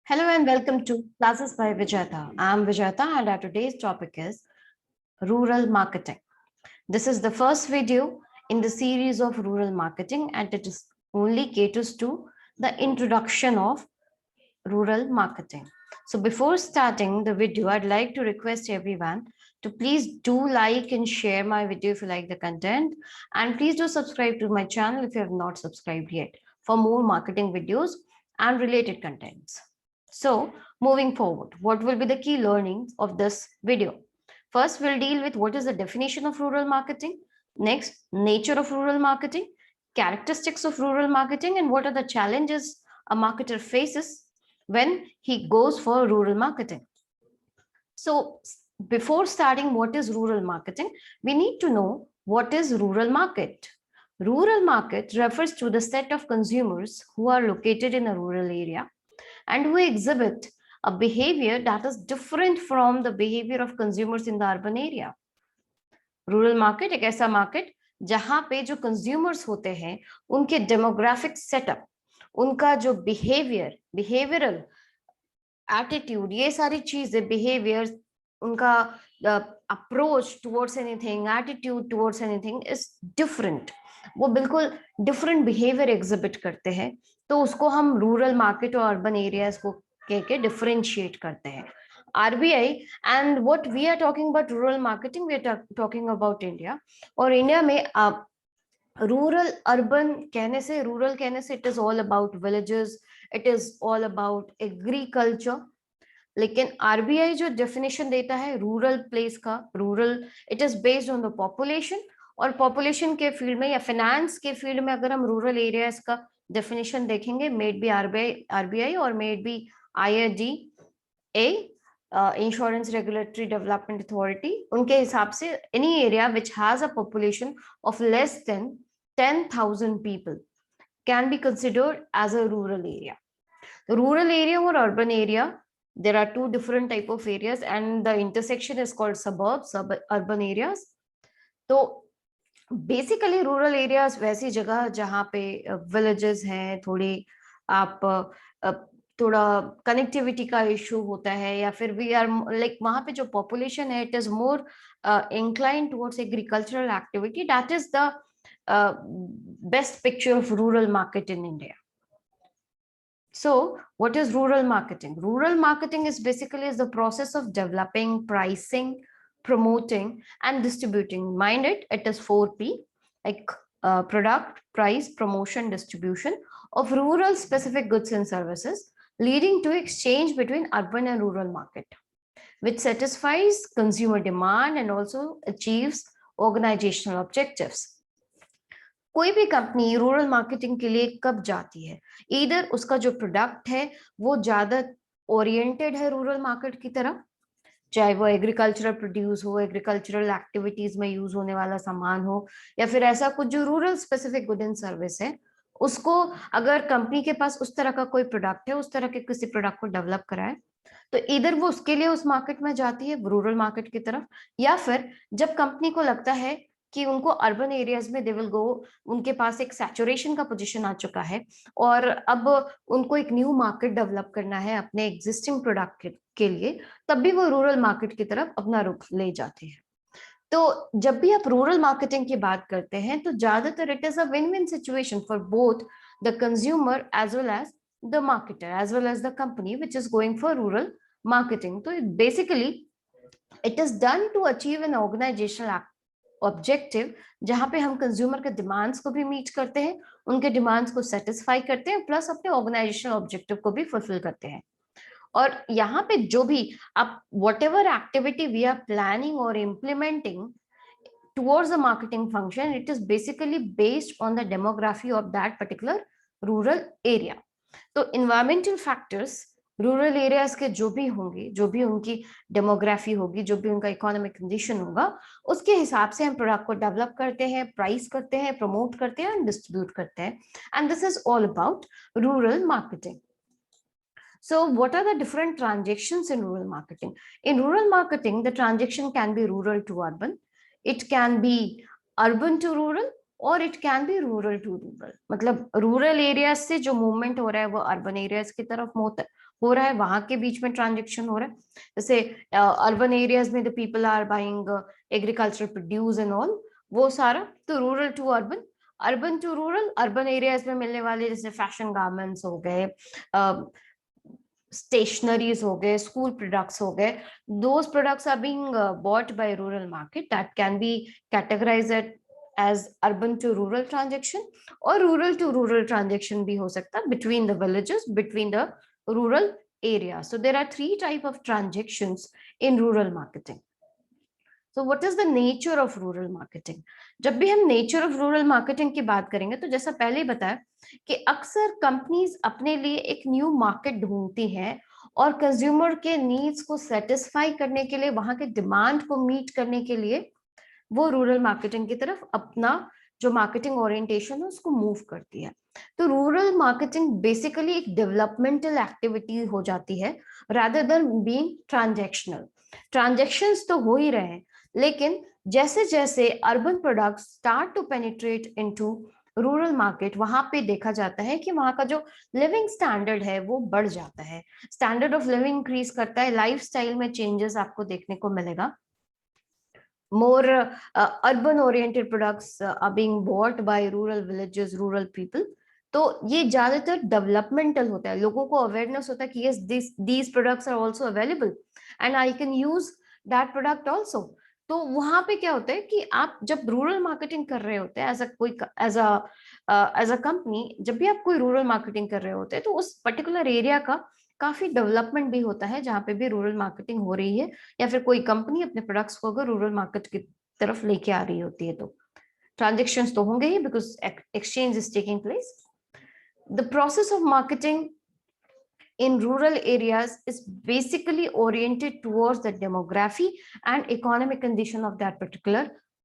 Hello and welcome to Classes by Vijayata. I'm Vijayata and our today's topic is rural marketing. This is the first video in the series of rural marketing and it is only caters to the introduction of rural marketing. So before starting the video, I'd like to request everyone to please do like and share my video if you like the content, and please do subscribe to my channel if you have not subscribed yet for more marketing videos and related contents. So moving forward, what will be the key learnings of this video? First, we'll deal with what is the definition of rural marketing. Next, nature of rural marketing, characteristics of rural marketing, and what are the challenges a marketer faces when he goes for rural marketing. So before starting what is rural marketing, we need to know what is rural market. Rural market refers to the set of consumers who are located in a rural area and who exhibit a behavior that is different from the behavior of consumers in the urban area. Rural market एक ऐसा market जहां पे जो consumers होते हैं उनके demographic setup, उनका जो बिहेवियरल एटीट्यूड, ये सारी चीजें, बिहेवियर, उनका approach towards anything, attitude towards anything is different. वो बिल्कुल डिफरेंट बिहेवियर एग्जिबिट करते हैं. तो उसको हम रूरल मार्केट और अर्बन एरियाज को कह के डिफरेंशिएट करते हैं. RBI and what we are talking about rural marketing, we are talking about India. और इंडिया में रूरल अर्बन कहने से, रूरल कहने से it is all about villages, it is all about agriculture. लेकिन आरबीआई जो डेफिनेशन देता है रूरल प्लेस का, rural, it is based on the population. और पॉपुलेशन के फील्ड में या फाइनेंस के फील्ड में अगर हम रूरल एरियाज का डेफिनेशन देखेंगे, मेड बी आरबीआई और मेड बी IRDA, insurance regulatory development authority, उनके हिसाब से any area which has a population of less than 10,000 people can be considered as a rural area. The rural area or urban area, there are two different type of areas and the intersection is called suburbs, urban areas. तो basically rural areas वैसी जगह जहाँ पे villages हैं, थोड़ी आप थोड़ा connectivity का इशू होता है, या फिर वी आर लाइक वहां पे जो पॉपुलेशन है it is more inclined towards agricultural activity. That is the best picture of rural market in India. So what is rural marketing? Rural marketing is basically the process of developing, pricing, promoting and distributing. Mind it, it is 4P, like product, price, promotion, distribution of rural specific goods and services, leading to exchange between urban and rural market, which satisfies consumer demand and also achieves organizational objectives. कोई भी company rural marketing के लिए कब जाती है? इधर उसका जो प्रोडक्ट है वो ज्यादा ओरिएंटेड है रूरल मार्केट की तरफ, चाहे वो एग्रीकल्चरल प्रोड्यूस हो, एग्रीकल्चरल एक्टिविटीज में यूज होने वाला सामान हो, या फिर ऐसा कुछ जो rural specific good and service है, उसको अगर कंपनी के पास उस तरह का कोई प्रोडक्ट है, उस तरह के किसी प्रोडक्ट को डेवलप कराए, तो इधर वो उसके लिए उस मार्केट में जाती है रूरल मार्केट की तरफ. या फिर जब कंपनी को लगता है कि उनको अर्बन एरियाज में दे विल गो, उनके पास एक सैचुरेशन का पोजीशन आ चुका है और अब उनको एक न्यू मार्केट डेवलप करना है अपने एग्जिस्टिंग प्रोडक्ट के लिए, तब भी वो रूरल मार्केट की तरफ अपना रुख ले जाते हैं. तो जब भी आप रूरल मार्केटिंग की बात करते हैं तो ज्यादातर it is a win win situation for both the consumer as well as the marketer, as well as the company which is going for rural marketing. So basically it is done to achieve an organizational objective, जहां पे हम consumer के demands को भी meet करते हैं, उनके demands को सेटिस्फाई करते हैं, प्लस अपने ऑर्गेनाइजेशनल ऑब्जेक्टिव को भी फुलफिल करते हैं. और यहाँ पे जो भी आप whatever activity we are planning or implementing towards the marketing function, it is basically based on the demography of that particular rural area. तो इन्वायरमेंटल फैक्टर्स रूरल एरियाज के जो भी होंगे, जो भी उनकी डेमोग्राफी होगी, जो भी उनका इकोनॉमिक कंडीशन होगा, उसके हिसाब से हम प्रोडक्ट को डेवलप करते हैं, प्राइस करते हैं, प्रमोट करते हैं, डिस्ट्रीब्यूट करते हैं. And this is all about rural marketing. So what are the different transactions in rural marketing? In rural marketing, the transaction can be rural to urban, it can be urban to rural, और it can be rural to rural, मतलब rural areas से जो movement हो रहा है वो urban areas की तरफ हो रहा है, वहां के बीच में ट्रांजेक्शन हो रहा है। जैसे अर्बन एरियाज में the people are buying agriculture produce and all, वो सारा। तो rural to urban, urban to rural, urban areas में मिलने वाले जैसे फैशन गारमेंट्स हो गए, stationaries हो गए, school products हो गए, those products are being bought by rural market, that can be categorized as urban to rural transaction, और rural to rural transaction भी हो सकता है between the villages, between the rural area. So there are three type of transactions in rural marketing. So what is the nature of rural marketing? जब भी हम nature of rural marketing की बात करेंगे तो जैसा पहले ही बताया कि अक्सर कंपनीज अपने लिए एक न्यू मार्केट ढूंढती हैं और कंज्यूमर के नीड्स को सेटिस्फाई करने के लिए, वहां के डिमांड को मीट करने के लिए वो रूरल मार्केटिंग की तरफ अपना जो मार्केटिंग ओरिएंटेशन है उसको मूव करती है। तो रूरल मार्केटिंग बेसिकली एक डेवलपमेंटल एक्टिविटी हो जाती है rather than being transactional. Transactions तो हो ही रहे हैं, लेकिन जैसे जैसे urban products start to penetrate into rural market, वहां पे देखा जाता है कि वहां का जो लिविंग स्टैंडर्ड है वो बढ़ जाता है, स्टैंडर्ड ऑफ लिविंग इंक्रीज करता है, लाइफस्टाइल में चेंजेस आपको देखने को मिलेगा। more urban oriented products are being bought by rural villages, rural people. तो ये ज्यादातर डेवलपमेंटल होता है, लोगों को अवेयरनेस होता है कि yes these products are also available and I can use that product also. तो वहां पे क्या होता है कि आप जब रूरल मार्केटिंग कर रहे होते हैं एज अ कंपनी, जब भी आप कोई रूरल मार्केटिंग कर रहे होते हैं तो उस पर्टिकुलर एरिया का काफी डेवलपमेंट भी होता है जहाँ पे भी रूरल मार्केटिंग हो रही है, या फिर कोई कंपनी अपने प्रोडक्ट्स को अगर रूरल मार्केट की तरफ लेके आ रही होती है तो ट्रांजेक्शन्स तो होंगे ही, because exchange is taking place. The process of marketing in rural areas is basically oriented towards the demography and economic condition of that particular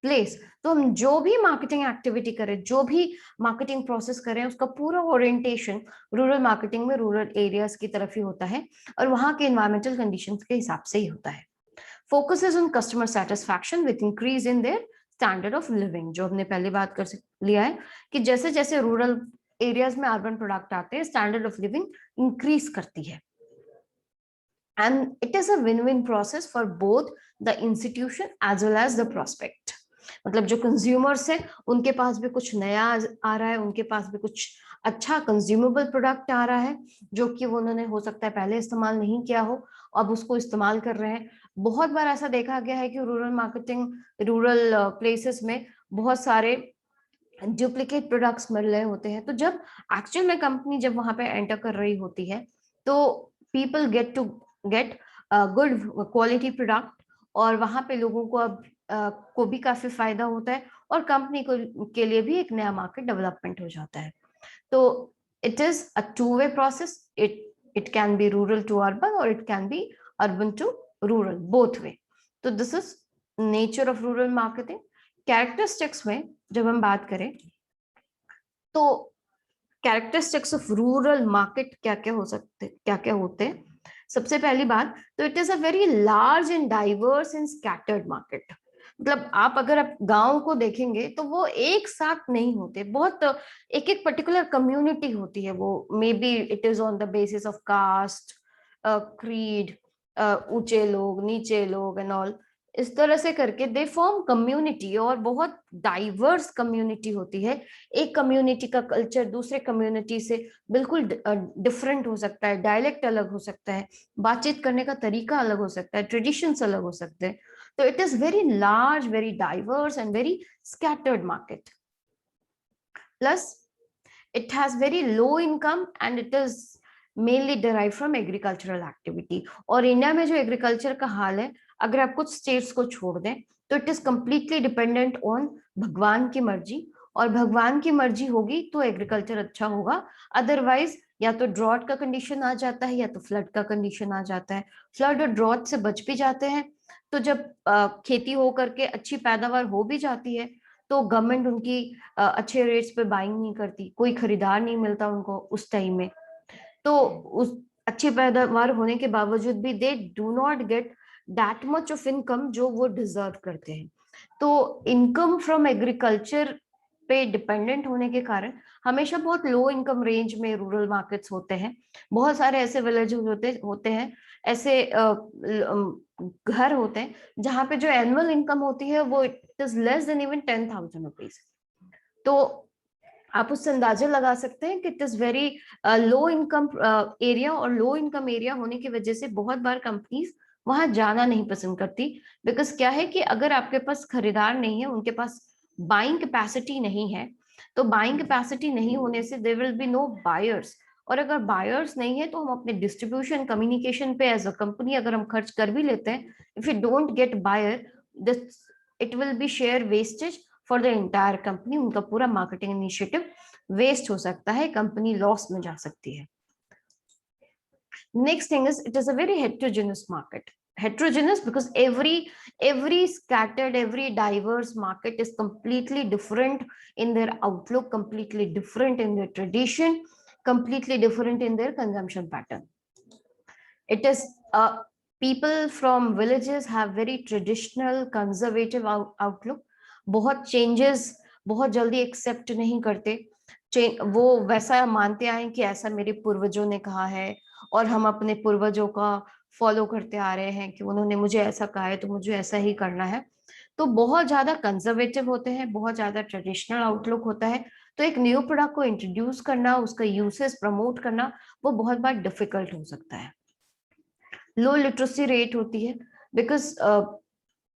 place. तो हम जो भी मार्केटिंग एक्टिविटी करें, जो भी मार्केटिंग प्रोसेस करें, उसका पूरा ओरिएंटेशन रूरल मार्केटिंग में रूरल एरियाज की तरफ ही होता है और वहां के एनवायरमेंटल कंडीशंस के हिसाब से ही होता है। Focus is on customer satisfaction with increase in their standard of living, जो हमने पहले बात कर लिया है कि जैसे जैसे रूरल एरियाज में अर्बन प्रोडक्ट आते हैं, स्टैंडर्ड ऑफ लिविंग इंक्रीज करती है। And it is a win win process for both the institution as well as the prospect. मतलब जो कंज्यूमर्स है उनके पास भी कुछ नया आ रहा है, उनके पास भी कुछ अच्छा कंज्यूमेबल प्रोडक्ट आ रहा है जो कि उन्होंने हो सकता है पहले इस्तेमाल नहीं किया हो, अब उसको इस्तेमाल कर रहे हैं। बहुत बार ऐसा देखा गया है कि रूरल मार्केटिंग, रूरल प्लेसेस में बहुत सारे डुप्लीकेट प्रोडक्ट्स मिल रहे होते हैं। तो जब एक्चुअल में कंपनी जब वहां पे एंटर कर रही होती है तो people get to get good quality product, और वहां पे लोगों को अब को भी काफी फायदा होता है और कंपनी को के लिए भी एक नया मार्केट डेवलपमेंट हो जाता है। तो it is a two way process, it can be rural to urban और it can be urban to rural, both way. तो this is nature of rural marketing. Characteristics में जब हम बात करें तो कैरेक्टरिस्टिक्स ऑफ रूरल मार्केट क्या क्या हो सकते, क्या क्या होते हैं। सबसे पहली बात तो it is a very large and diverse and scattered market. मतलब आप अगर आप गांव को देखेंगे तो वो एक साथ नहीं होते, बहुत एक एक पर्टिकुलर कम्युनिटी होती है वो, maybe it is on the basis of caste, creed, ऊंचे लोग नीचे लोग एंड ऑल, इस तरह से करके दे फॉर्म कम्युनिटी, और बहुत डाइवर्स कम्युनिटी होती है। एक कम्युनिटी का कल्चर दूसरे कम्युनिटी से बिल्कुल डिफरेंट हो सकता है, डायलेक्ट अलग हो सकता है, बातचीत करने का तरीका अलग हो सकता है, ट्रेडिशंस अलग हो सकते हैं। तो it is very large, very diverse and very scattered market. Plus it has very low income and it is mainly derived from agricultural activity। और इंडिया में जो एग्रीकल्चर का हाल है, अगर आप कुछ स्टेट्स को छोड़ दें तो it is completely dependent on भगवान की मर्जी, और भगवान की मर्जी होगी तो एग्रीकल्चर अच्छा होगा, अदरवाइज या तो ड्रॉट का कंडीशन आ जाता है या तो फ्लड का कंडीशन आ जाता है। फ्लड और ड्रॉट से बच भी जाते हैं, तो जब खेती हो करके अच्छी पैदावार हो भी जाती है तो गवर्नमेंट उनकी अच्छे रेट्स पे बाइंग नहीं करती, कोई खरीदार नहीं मिलता उनको उस टाइम में। तो उस अच्छी पैदावार होने के बावजूद भी they do not get that much of income जो वो डिजर्व करते हैं। तो इनकम फ्रॉम एग्रीकल्चर पे डिपेंडेंट होने के कारण हमेशा बहुत लो इनकम रेंज में रूरल मार्केट्स होते हैं। बहुत सारे ऐसे विलेज होते हैं, ऐसे घर होते हैं जहाँ पे जो एनुअल इनकम होती है वो it is less than even 10,000 rupees. तो आप उससे अंदाजा लगा सकते हैं कि it is very low income area, और लो इनकम एरिया होने की वजह से बहुत बार कंपनीज वहां जाना नहीं पसंद करती। बिकॉज क्या है कि अगर आपके पास खरीदार नहीं है, उनके पास बाइंग कैपेसिटी नहीं है, तो बाइंग कैपेसिटी नहीं होने से there will be no buyers. और अगर बायर्स नहीं है तो हम अपने डिस्ट्रीब्यूशन कम्युनिकेशन पे एज अ कंपनी अगर हम खर्च कर भी लेते हैं, if you don't get buyer, this it will be sheer wastage for the entire company. उनका पूरा मार्केटिंग इनिशिएटिव वेस्ट हो सकता है, कंपनी लॉस में जा सकती है। Next thing is, it is a very heterogeneous market. Heterogeneous because every scattered, every diverse market is completely different in their outlook, completely different in their tradition, completely different in their consumption pattern. It is people from villages have very traditional conservative outlook. बहुत changes बहुत जल्दी accept नहीं करते, वो वैसा मानते आए कि ऐसा मेरे पूर्वजों ने कहा है और हम अपने पूर्वजों का फॉलो करते आ रहे हैं कि उन्होंने मुझे ऐसा कहा है तो मुझे ऐसा ही करना है। तो बहुत ज्यादा कंजर्वेटिव होते हैं, बहुत ज्यादा ट्रेडिशनल आउटलुक होता है। तो एक न्यू प्रोडक्ट को इंट्रोड्यूस करना, उसका यूसेस प्रमोट करना, वो बहुत बार डिफिकल्ट हो सकता है। लो लिटरेसी रेट होती है बिकॉज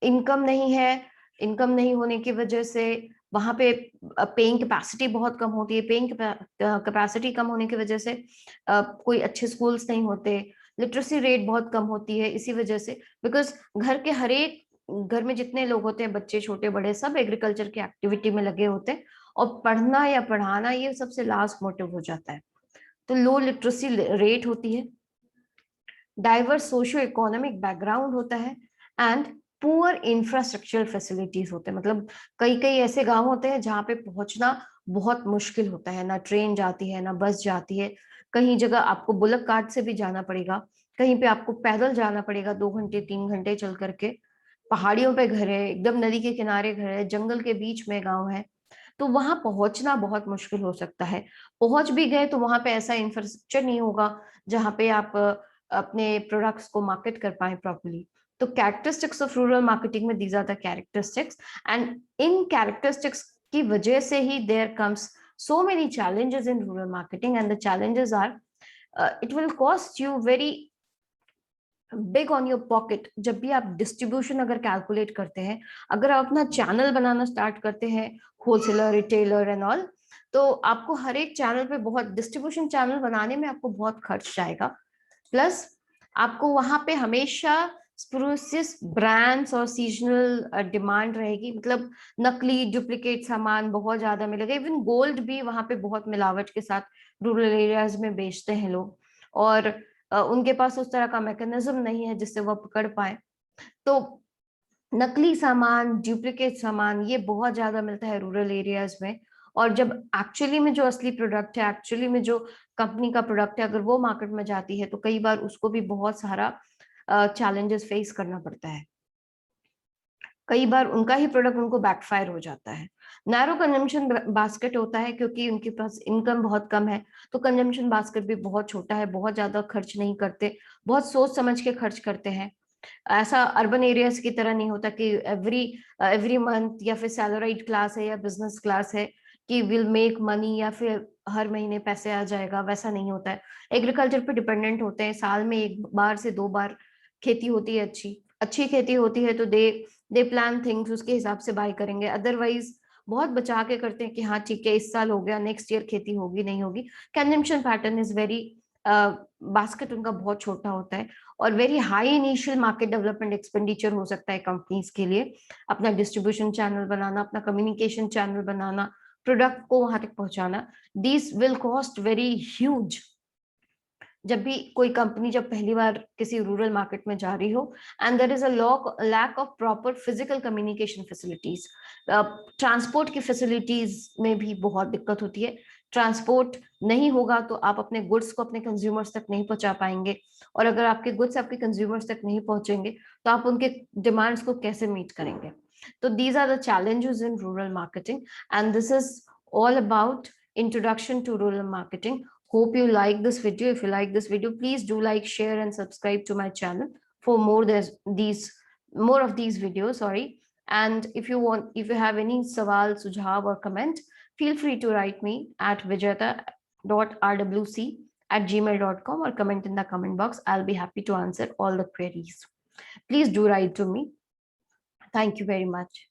इनकम नहीं है, इनकम नहीं होने की वजह से वहां पे पेइंग कैपेसिटी बहुत कम होती है। पेइंग कैपेसिटी कम होने की वजह से कोई अच्छे स्कूल्स नहीं होते, लिटरेसी रेट बहुत कम होती है इसी वजह से। बिकॉज घर के हर एक घर में जितने लोग होते हैं, बच्चे छोटे बड़े सब एग्रीकल्चर की एक्टिविटी में लगे होते हैं, और पढ़ना या पढ़ाना ये सबसे लास्ट मोटिव हो जाता है। तो लो लिटरेसी रेट होती है, डाइवर्स सोशियो इकोनॉमिक बैकग्राउंड होता है, एंड पुअर इंफ्रास्ट्रक्चरल फैसिलिटीज होते हैं। मतलब कई कई ऐसे गांव होते हैं जहाँ पे पहुंचना बहुत मुश्किल होता है, ना ट्रेन जाती है ना बस जाती है। कहीं जगह आपको बुलक कार्ट से भी जाना पड़ेगा, कहीं पे आपको पैदल जाना पड़ेगा 2 घंटे 3 घंटे चल करके। पहाड़ियों पे घर है, एकदम नदी के किनारे घर है, जंगल के बीच में गाँव है, तो वहां पहुंचना बहुत मुश्किल हो सकता है। पहुंच भी गए तो वहां पे ऐसा इंफ्रास्ट्रक्चर नहीं होगा जहाँ पे आप अपने प्रोडक्ट्स को मार्केट कर पाए प्रॉपर्ली। तो कैरेक्टरिस्टिक्स ऑफ रूरल मार्केटिंग में these are the characteristics, and इन कैरेक्टरिस्टिक्स की वजह से ही there comes so many challenges in rural marketing, and the challenges are it will cost you very big on your pocket। जब भी आप distribution अगर कैलकुलेट करते हैं, अगर आप अपना चैनल बनाना स्टार्ट करते हैं, होलसेलर रिटेलर एंड ऑल, तो आपको हर एक चैनल पे बहुत डिस्ट्रीब्यूशन चैनल बनाने में आपको बहुत खर्च जाएगा। प्लस आपको वहां पे हमेशा स्प्रूसियस ब्रांड्स और सीजनल डिमांड रहेगी। मतलब नकली डुप्लीकेट सामान बहुत ज्यादा मिलेगा, इवन गोल्ड भी वहां पे बहुत मिलावट के साथ रूरल एरियाज में बेचते हैं लोग, और उनके पास उस तरह का मैकेनिज्म नहीं है जिससे वह पकड़ पाए। तो नकली सामान, डुप्लीकेट सामान ये बहुत ज्यादा मिलता है रूरल एरियाज में। और जब एक्चुअली में जो असली प्रोडक्ट है, एक्चुअली में जो कंपनी का प्रोडक्ट है, अगर वो मार्केट में जाती है तो कई बार उसको भी बहुत सारा चैलेंजेस फेस करना पड़ता है। कई बार उनका ही प्रोडक्ट उनको बैकफायर हो जाता है। नैरो कंजम्पशन बास्केट होता है क्योंकि उनके पास इनकम बहुत कम है, तो कंजम्पशन बास्केट भी बहुत छोटा है, बहुत ज्यादा खर्च नहीं करते, बहुत सोच समझ के खर्च करते हैं। ऐसा अर्बन एरियाज की तरह नहीं होता कि एवरी मंथ या फिर सैलरीड क्लास है या बिजनेस क्लास है कि विल मेक मनी या फिर हर महीने पैसे आ जाएगा, वैसा नहीं होता है। एग्रीकल्चर पे डिपेंडेंट होते हैं, साल में 1 बार से 2 बार खेती होती है, अच्छी अच्छी खेती होती है तो दे प्लान थिंग्स उसके हिसाब से बाय करेंगे। अदरवाइज बहुत बचा के करते हैं कि हाँ ठीक है इस साल हो गया, नेक्स्ट ईयर खेती होगी नहीं होगी। Consumption pattern is very, basket उनका बहुत छोटा होता है, और very high initial market development expenditure हो सकता है कंपनीज के लिए। अपना डिस्ट्रीब्यूशन चैनल बनाना, अपना कम्युनिकेशन चैनल बनाना, प्रोडक्ट को वहां तक पहुंचाना, this will cost very huge. जब भी कोई कंपनी जब पहली बार किसी रूरल मार्केट में जा रही हो, and there is a lack of proper physical communication facilities, transport की फैसिलिटीज में भी बहुत दिक्कत होती है। ट्रांसपोर्ट नहीं होगा तो आप अपने गुड्स को अपने कंज्यूमर्स तक नहीं पहुंचा पाएंगे, और अगर आपके गुड्स आपके कंज्यूमर्स तक नहीं पहुंचेंगे तो आप उनके डिमांड्स को कैसे मीट करेंगे। So these are the challenges in rural marketing, and this is all about introduction to rural marketing. Hope you like this video. If you like this video, please do like, share, and subscribe to my channel for more of these videos. Sorry. And if you have any sawal, sujhav, or comment, feel free to write me at vijayata.rwc@gmail.com or comment in the comment box. I'll be happy to answer all the queries. Please do write to me. Thank you very much.